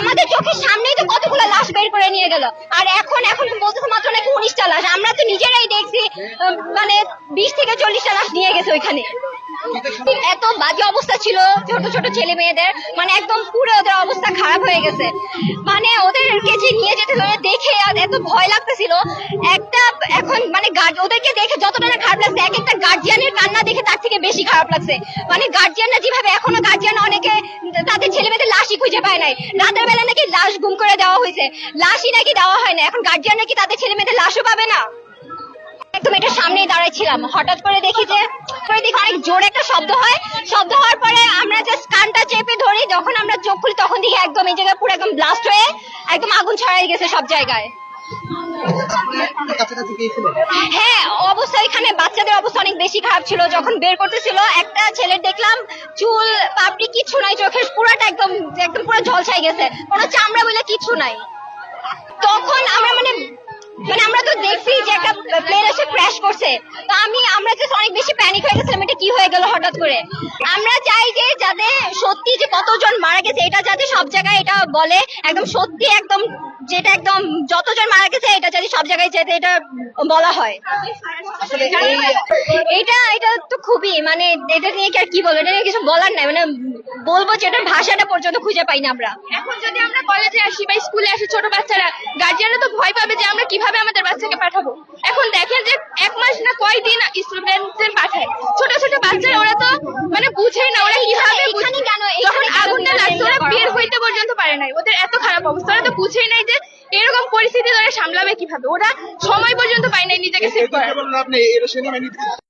আমাদের চোখের সামনেই তো কতগুলো লাশ বের করে নিয়ে গেল। আর এখন বলতেছে মাত্র নাকি 19টা লাশ। আমরা তো নিজেরাই দেখছি মানে 20 থেকে 40টা লাশ নিয়ে গেছে ওইখানে। এত বাজে অবস্থা ছিল ছোট ছোট ছেলে মেয়েদের, মানে একদম পুরো ওদের অবস্থা খারাপ হয়ে গেছে। মানে ওদেরকে যে নিয়ে যেতে দেখে এত ভয় লাগতেছিল। একটা এখন মানে ওদেরকে দেখে যতটা না খারাপ লাগছে, এক একটা গার্জিয়ানের কান্না দেখে তার থেকে বেশি খারাপ লাগছে। মানে গার্জিয়ানরা যেভাবে, এখনো গার্জিয়ান অনেকে তাদের ছেলে মেয়েদের লাশই খুঁজে পায় নাই। রাতের বেলা নাকি লাশ গুম করে দেওয়া হয়েছে, লাশই নাকি দেওয়া হয় না। এখন গার্জিয়ান নাকি তাদের ছেলে মেয়েদের লাশও পাবে না। একদম এটা সামনেই দাঁড়াইছিলাম, হঠাৎ করে দেখি যে অনেক জোরে একটা শব্দ হয়। শব্দ হওয়ার পরে আমরা জাস্ট কানটা চেপে ধরি, যখন আমরা চোখ খুলি তখন দেখি একদম এই জায়গায় পুরো একদম ব্লাস্ট হয়ে একদম আগুন ছড়াই গেছে সব জায়গায়। হ্যাঁ, অবস্থা এখানে বাচ্চাদের অবস্থা অনেক বেশি খারাপ ছিল। যখন বের করতেছিল একটা ছেলের দেখলাম চুল পাপড়ি কিছু নাই, চোখের পুরাটা একদম একদম পুরো ঝলসাই গেছে, কোনো চামড়া বলে কিছু নাই। তখন আমরা মানে আমরা তো দেখছি যে একটা প্লেন এসে ক্র্যাশ করছে, তো আমরা জাস্ট অনেক বেশি প্যানিক হয়ে গেছিলাম, এটা কি হয়ে গেল হঠাৎ করে। আমরা চাই যে যাতে সত্যি যে কতজন মারা গেছে এটা যাতে সব জায়গায় এটা বলে, একদম সত্যি একদম যেটা একদম যতজন মারা গেছে এটা যাতে সব জায়গায় যাতে এটা বলা হয়। এটা তো খুবই মানে এটা নিয়ে আর কি বলবো, এটা নিয়ে কিছু বলার নাই। মানে বলবো যে এটার ভাষাটা পর্যন্ত খুঁজে পাই না আমরা। এখন যদি আমরা কলেজে আসি বা স্কুলে আসি, ছোট বাচ্চারা গার্জিয়ানরা তো ভয় পাবে যে আমরা কিভাবে আমাদের বাচ্চাকে পাঠাবো। এখন দেখেন যে 1 মাস না কয়দিন স্টুডেন্টদের পাঠায়, ছোট ছোট বাচ্চারা, ওরা তো মানে বুঝেই না ওরা কিভাবে যখন আগুনটা লাগছে ওরা বের হইতে পর্যন্ত পারে নাই। ওদের এত খারাপ অবস্থা, ওরা তো বুঝেই নাই যে এরকম পরিস্থিতি ওরা সামলাবে কিভাবে। ওরা সময় পর্যন্ত পায় নাই নিজেকে সেভ করার।